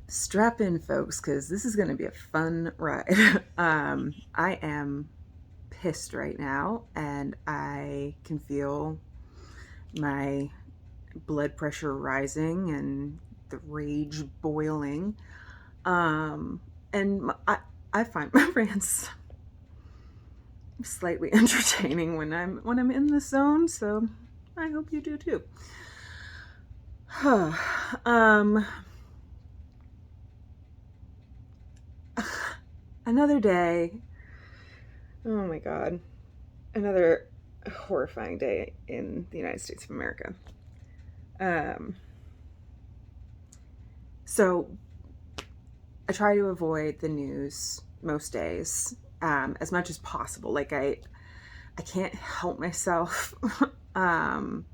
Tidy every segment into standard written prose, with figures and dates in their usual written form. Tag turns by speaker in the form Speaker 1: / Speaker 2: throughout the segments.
Speaker 1: Strap in, folks, because this is going to be a fun ride. I am pissed right now, and I can feel my blood pressure rising and the rage boiling. And I find my rants slightly entertaining when I'm in the zone, so I hope you do too. um, Another day. Oh my god. Another horrifying day in the United States of America. Um, so I try to avoid the news most days as much as possible. Like I can't help myself from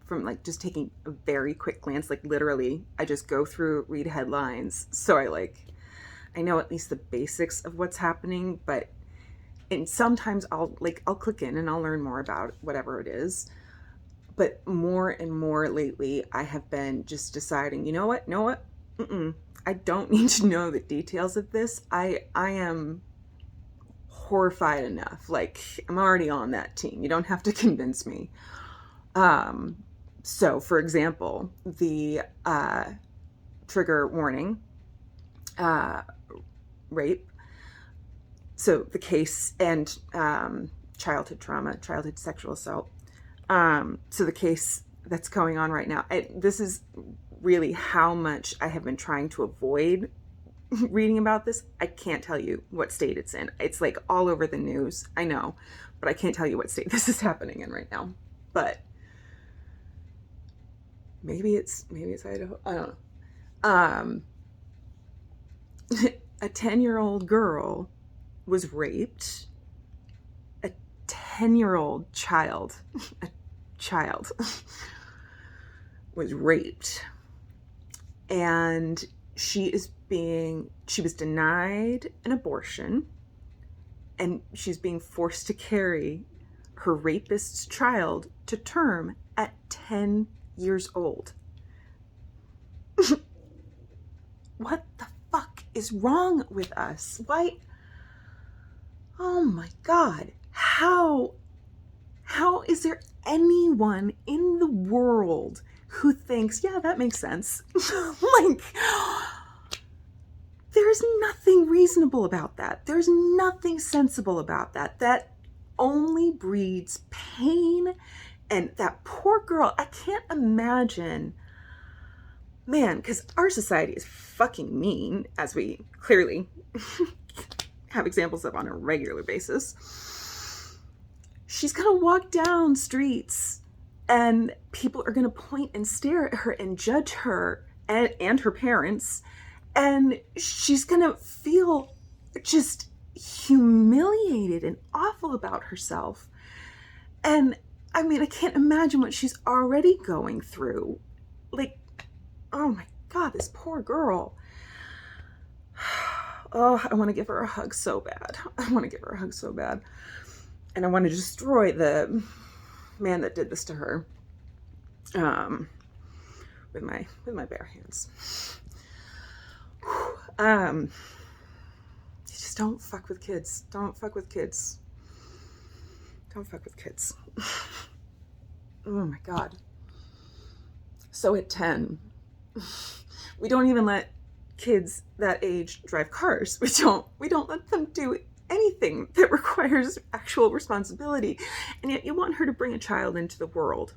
Speaker 1: like just taking a very quick glance. Like literally, I just go through, read headlines. So I know at least the basics of what's happening, but and sometimes I'll click in and I'll learn more about whatever it is. But more and more lately, I have been just deciding, you know what? Mm-mm. I don't need to know the details of this. I am horrified enough. Like I'm already on that team. You don't have to convince me. Um, so, for example, the trigger warning, uh, rape. So the case and childhood trauma, childhood sexual assault. So the case that's going on right now, this is really how much I have been trying to avoid reading about this. I can't tell you what state it's in. It's like all over the news. I know, but I can't tell you what state this is happening in right now. But maybe it's Idaho. I don't know. A 10-year-old girl was raped. A 10-year-old child, a child was raped, and she was denied an abortion, and she's being forced to carry her rapist's child to term at 10 years old. What the fuck is wrong with us? Why? Oh my god. How is there anyone in the world who thinks, yeah, that makes sense? Like, there's nothing reasonable about that. There's nothing sensible about that. That only breeds pain. And that poor girl, I can't imagine, man, because our society is fucking mean, as we clearly have examples of on a regular basis. She's gonna walk down streets and people are gonna point and stare at her and judge her and her parents, and she's gonna feel just humiliated and awful about herself. And I mean, I can't imagine what she's already going through. Like, oh my god, this poor girl. Oh, I want to give her a hug so bad. I want to give her a hug so bad. And I want to destroy the man that did this to her with my bare hands. Just don't fuck with kids. Don't fuck with kids. Don't fuck with kids. Oh my god. So at 10, we don't even let kids that age drive cars. We don't let them do anything that requires actual responsibility. And yet you want her to bring a child into the world.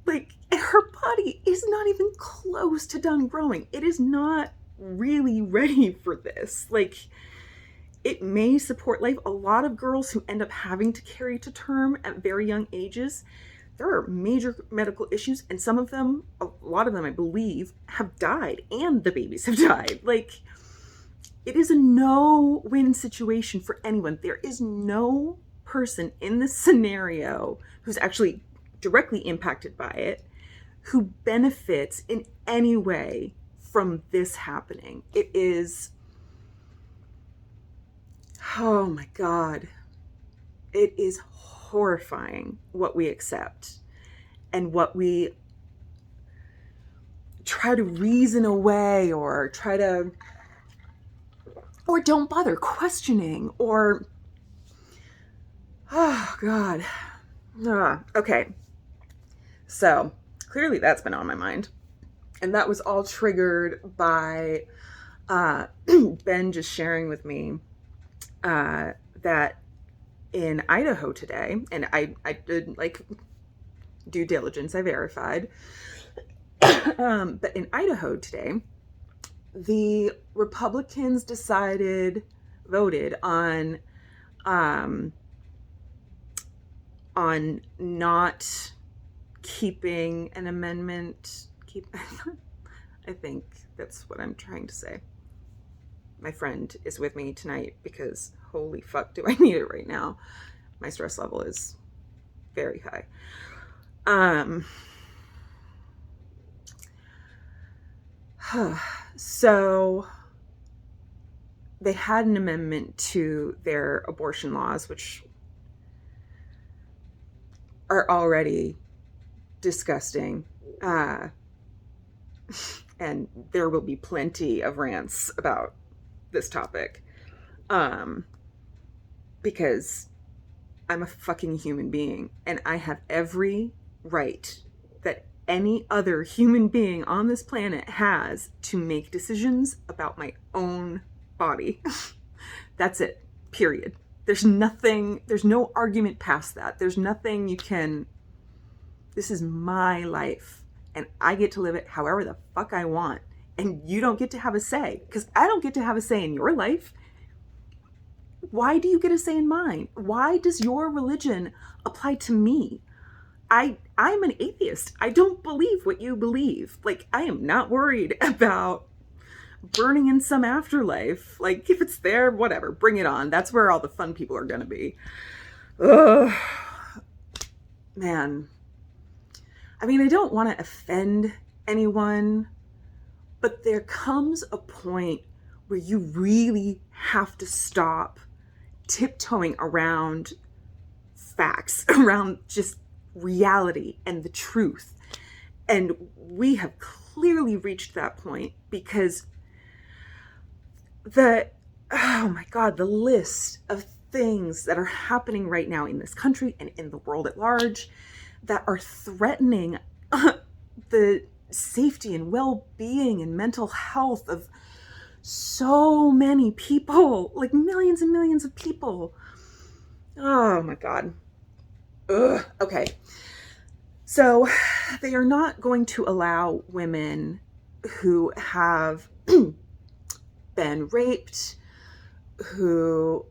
Speaker 1: Like, her body is not even close to done growing. It is not really ready for this. Like, it may support life. A lot of girls who end up having to carry to term at very young ages, there are major medical issues, and some of them, a lot of them, I believe, have died, and the babies have died. Like, it is a no-win situation for anyone. There is no person in this scenario who's actually directly impacted by it who benefits in any way from this happening. It is, oh my god, it is horrifying what we accept and what we try to reason away or don't bother questioning or, oh God. Okay. So clearly that's been on my mind. And that was all triggered by Ben just sharing with me that in Idaho today, and I did like due diligence, I verified, but in Idaho today, the Republicans voted on not keeping an amendment. I think that's what I'm trying to say. My friend is with me tonight because holy fuck do I need it right now. My stress level is very high. So they had an amendment to their abortion laws, which are already disgusting. And there will be plenty of rants about this topic. Because I'm a fucking human being and I have every right that any other human being on this planet has to make decisions about my own body. That's it. Period. There's no argument past that. There's nothing this is my life and I get to live it however the fuck I want. And you don't get to have a say because I don't get to have a say in your life. Why do you get a say in mine? Why does your religion apply to me? I'm an atheist. I don't believe what you believe. Like, I am not worried about burning in some afterlife. Like, if it's there, whatever, bring it on. That's where all the fun people are going to be. Ugh. Man. I mean, I don't want to offend anyone, but there comes a point where you really have to stop tiptoeing around facts, around just reality and the truth. And we have clearly reached that point because the list of things that are happening right now in this country and in the world at large that are threatening the safety and well-being and mental health of so many people, like millions and millions of people. Oh my God. Ugh. Okay. So they are not going to allow women who have been raped, who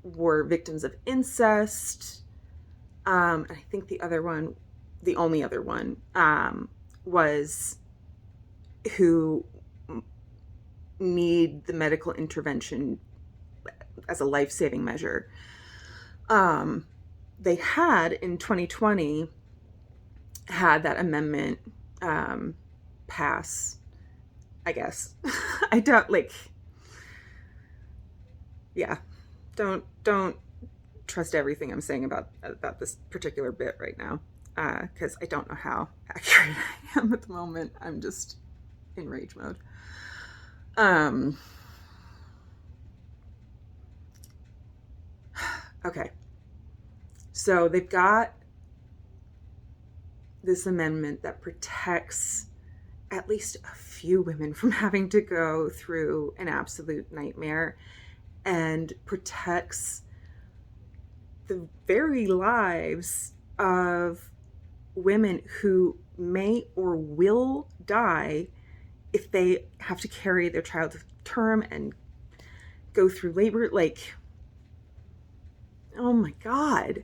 Speaker 1: were victims of incest. I think the only other one, was who need the medical intervention as a life-saving measure. They had in 2020 had that amendment pass, I guess. I don't don't trust everything I'm saying about this particular bit right now, because I don't know how accurate I am at the moment. I'm just in rage mode. Okay. So they've got this amendment that protects at least a few women from having to go through an absolute nightmare and protects the very lives of women who may or will die if they have to carry their child to term and go through labor. Like, oh my God.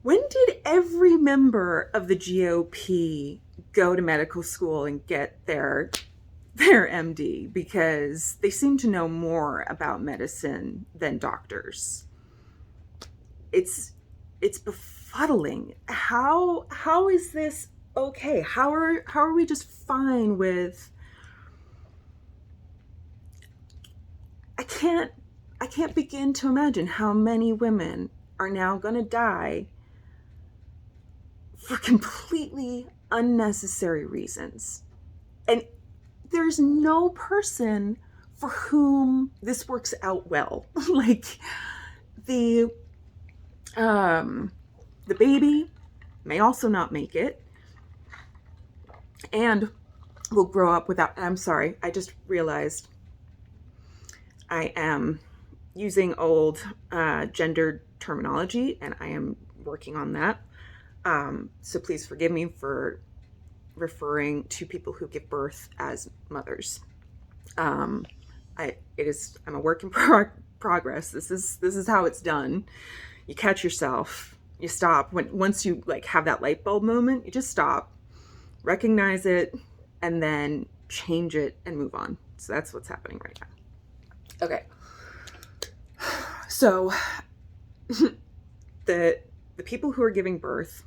Speaker 1: When did every member of the GOP go to medical school and get their MD? Because they seem to know more about medicine than doctors. It's befuddling. How is this okay? How are we just fine with? I can't begin to imagine how many women are now going to die for completely unnecessary reasons. And there's no person for whom this works out well. Like the baby may also not make it and will grow up without, I'm sorry, I just realized I am using old gendered terminology, and I am working on that. So please forgive me for referring to people who give birth as mothers. I'm a work in progress. This is how it's done. You catch yourself, you stop. Once you like have that light bulb moment, you just stop, recognize it, and then change it and move on. So that's what's happening right now. Okay. So the people who are giving birth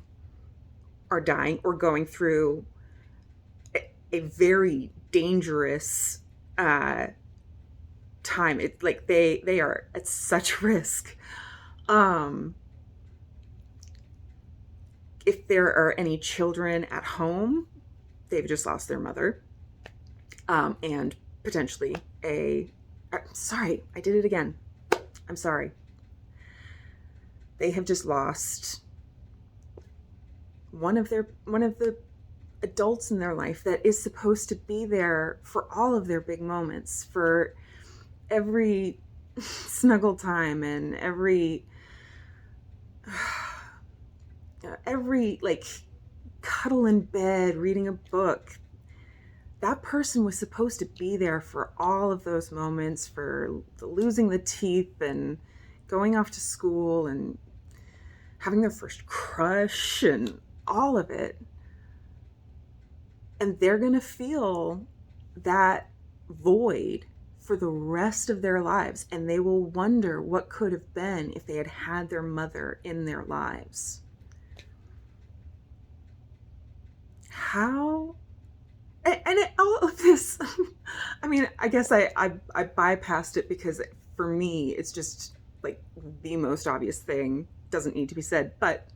Speaker 1: are dying or going through a very dangerous time. It's like they are at such risk. If there are any children at home, they've just lost their mother, and potentially sorry, I did it again. I'm sorry. They have just lost one of the adults in their life that is supposed to be there for all of their big moments, for every snuggle time and every like cuddle in bed, reading a book. That person was supposed to be there for all of those moments, for losing the teeth and going off to school and having their first crush and all of it. And they're going to feel that void for the rest of their lives. And they will wonder what could have been if they had had their mother in their lives. How? And all of this, I mean, I guess I bypassed it because for me, it's just like the most obvious thing, doesn't need to be said. But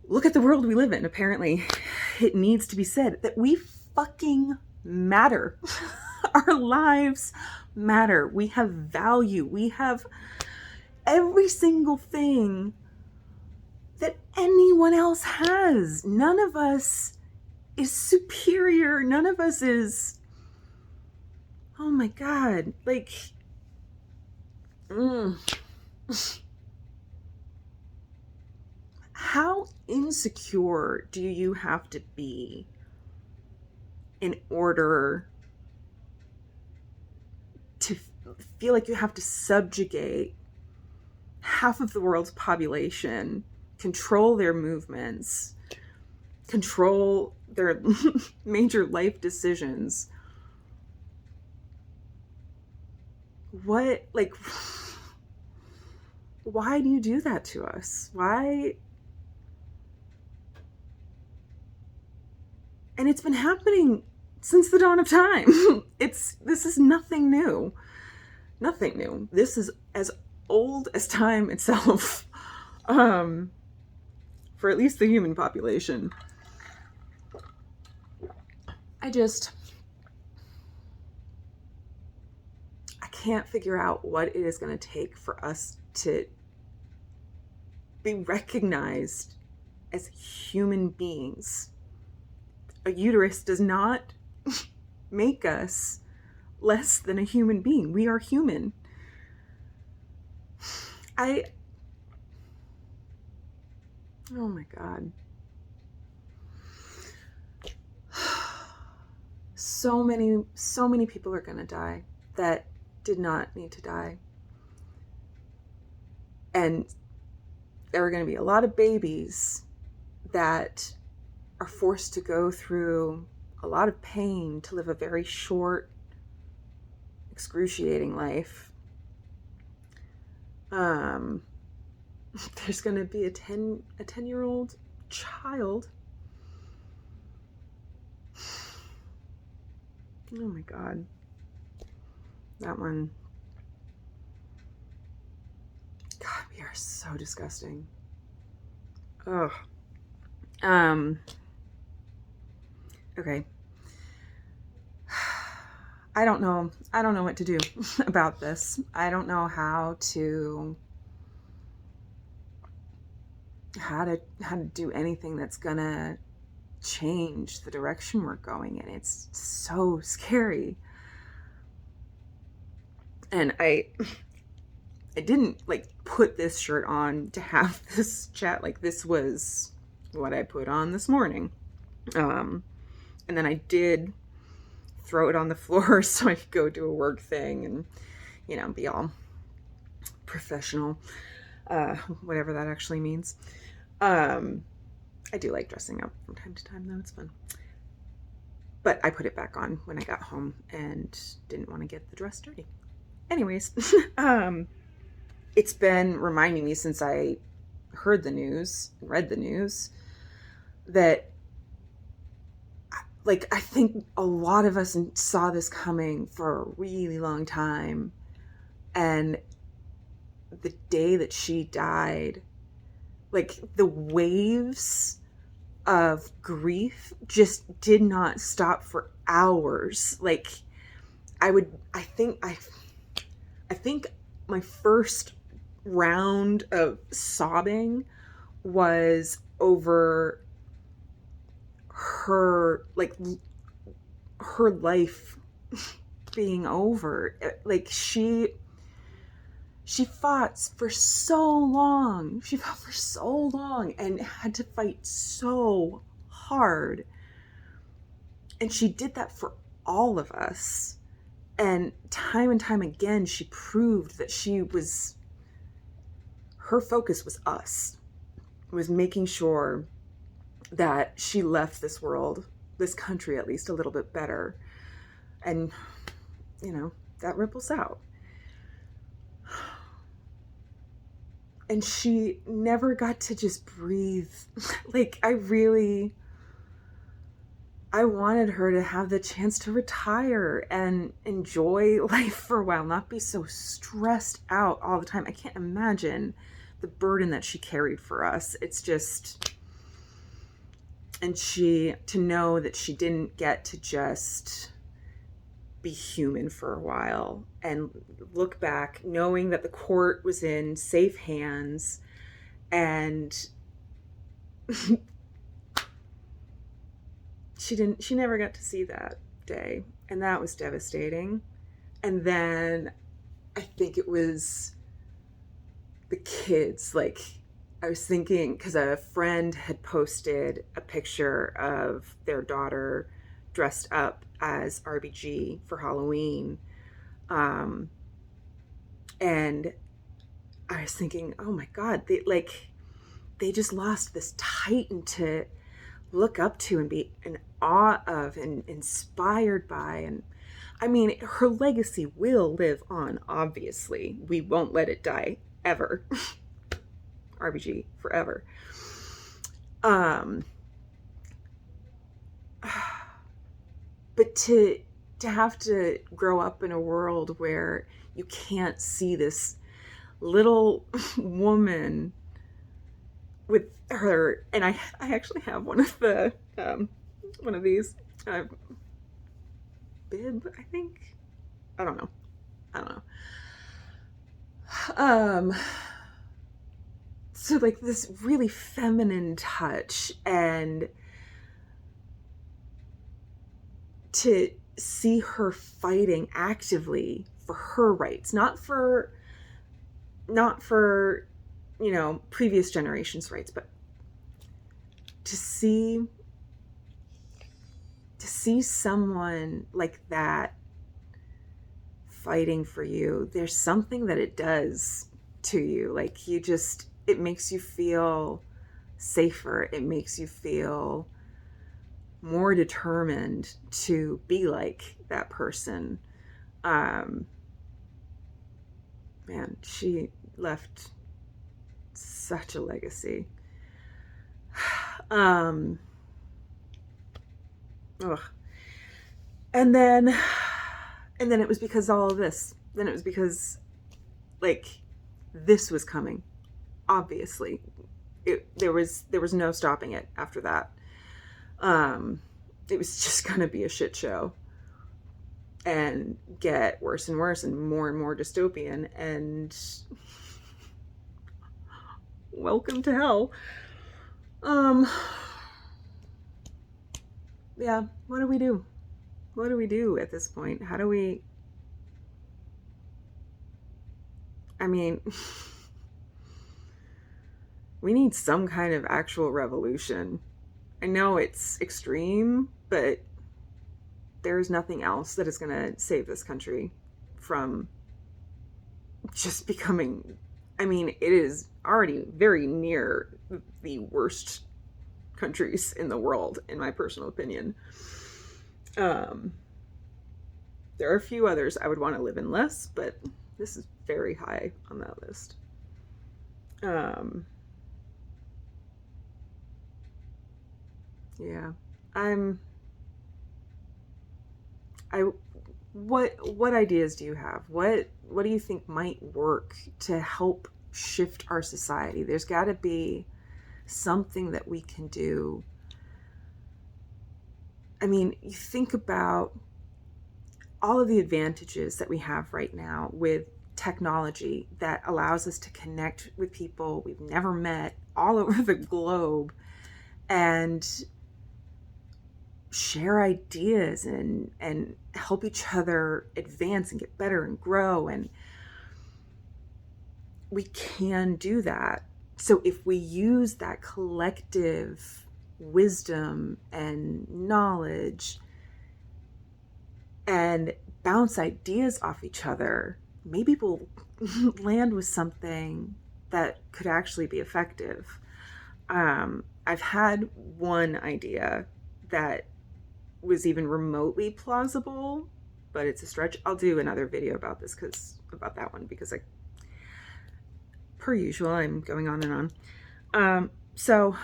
Speaker 1: look at the world we live in. Apparently, it needs to be said that we fucking matter. Our lives matter. We have value. We have every single thing that anyone else has. None of us is superior. None of us is, oh my God, like, how insecure do you have to be in order to feel like you have to subjugate half of the world's population, control their movements, control their major life decisions? What, like, why do you do that to us? Why? And it's been happening since the dawn of time. This is nothing new. Nothing new. This is as old as time itself, for at least the human population. I can't figure out what it is going to take for us to be recognized as human beings. A uterus does not make us less than a human being. We are human. Oh my God. So many people are going to die that did not need to die. And there are going to be a lot of babies that are forced to go through a lot of pain to live a very short, excruciating life. There's going to be a 10-year-old child. Oh my God. That one. God, we are so disgusting. Ugh. Okay. I don't know. I don't know what to do about this. I don't know how to do anything that's gonna change the direction we're going in. It's so scary. And I didn't like put this shirt on to have this chat. Like, this was what I put on this morning. And then I did throw it on the floor so I could go do a work thing and, you know, be all professional, whatever that actually means. I do like dressing up from time to time, though. It's fun. But I put it back on when I got home and didn't want to get the dress dirty. Anyways, it's been reminding me since I heard the news, read the news, that like, I think a lot of us saw this coming for a really long time. And the day that she died, like, the waves of grief just did not stop for hours. Like, I think my first round of sobbing was over her, like, her life being over. Like, she fought for so long. She fought for so long and had to fight so hard. And she did that for all of us. And time again, she proved that her focus was us. It was making sure that she left this world, this country at least, a little bit better. And, you know, that ripples out. And she never got to just breathe. Like, I wanted her to have the chance to retire and enjoy life for a while, not be so stressed out all the time. I can't imagine the burden that she carried for us. It's just, and to know that she didn't get to just be human for a while and look back knowing that the court was in safe hands, and she never got to see that day, and that was devastating. And then I think it was the kids. Like, I was thinking, because a friend had posted a picture of their daughter dressed up as RBG for Halloween. And I was thinking, oh my God, they just lost this titan to look up to and be in awe of and inspired by. And I mean, her legacy will live on, obviously. We won't let it die, ever. RBG, forever. But to have to grow up in a world where you can't see this little woman with her, and I actually have one of these bib, I think. I don't know. So, like, this really feminine touch, and to see her fighting actively for her rights, not for you know, previous generations' rights, but to see someone like that fighting for you, there's something that it does to you. Like, it makes you feel safer. It makes you feel more determined to be like that person. Man, she left such a legacy. Ugh. And then it was because all of this. Then it was because, like, this was coming. Obviously, there was no stopping it after that. It was just gonna be a shit show. and get worse and worse and more dystopian, and welcome to hell. Yeah, what do we do? What do we do at this point? How do we, I mean, we need some kind of actual revolution. I know it's extreme, but there's nothing else that is going to save this country from just becoming, I mean, it is already very near the worst countries in the world, in my personal opinion. There are a few others I would want to live in less, but this is very high on that list. Yeah, what ideas do you have? What do you think might work to help shift our society? There's got to be something that we can do. I mean, you think about all of the advantages that we have right now with technology that allows us to connect with people we've never met all over the globe and share ideas and help each other advance and get better and grow. And we can do that. So if we use that collective wisdom and knowledge and bounce ideas off each other, maybe we'll land with something that could actually be effective. I've had one idea that was even remotely plausible, but it's a stretch. I'll do another video about this about that one because per usual, I'm going on and on. So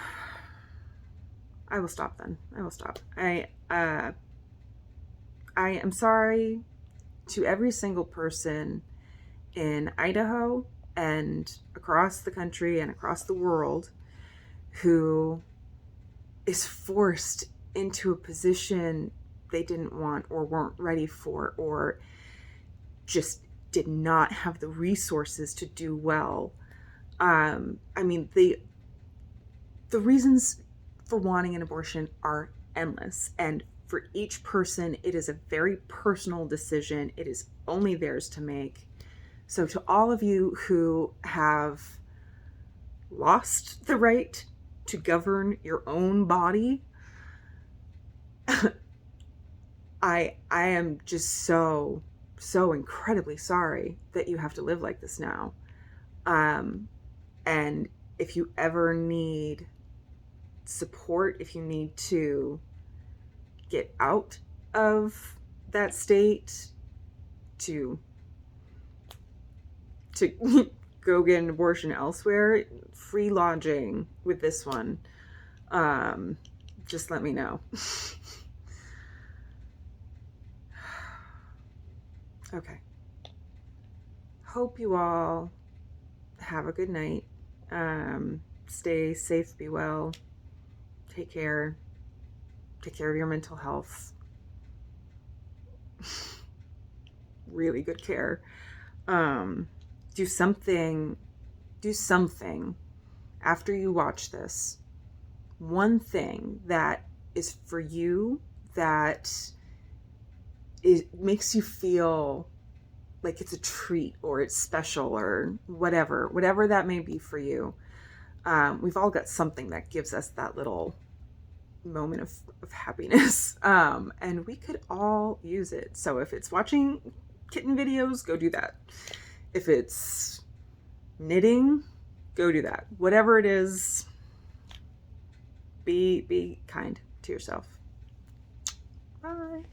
Speaker 1: I will stop then. I will stop. I am sorry to every single person in Idaho and across the country and across the world who is forced into a position they didn't want or weren't ready for, or just did not have the resources to do well. I mean, the reasons for wanting an abortion are endless, and for each person, it is a very personal decision. It is only theirs to make. So to all of you who have lost the right to govern your own body, I am just so incredibly sorry that you have to live like this now. And if you ever need support, if you need to get out of that state, to go get an abortion elsewhere, free lodging with this one, just let me know. Okay. Hope you all have a good night. Stay safe, be well, take care of your mental health. Really good care. Do something after you watch this. One thing that is for you, that it makes you feel like it's a treat or it's special or whatever that may be for you. We've all got something that gives us that little moment of happiness, and we could all use it. So if it's watching kitten videos, go do that. If it's knitting, go do that. Whatever it is, be kind to yourself. Bye.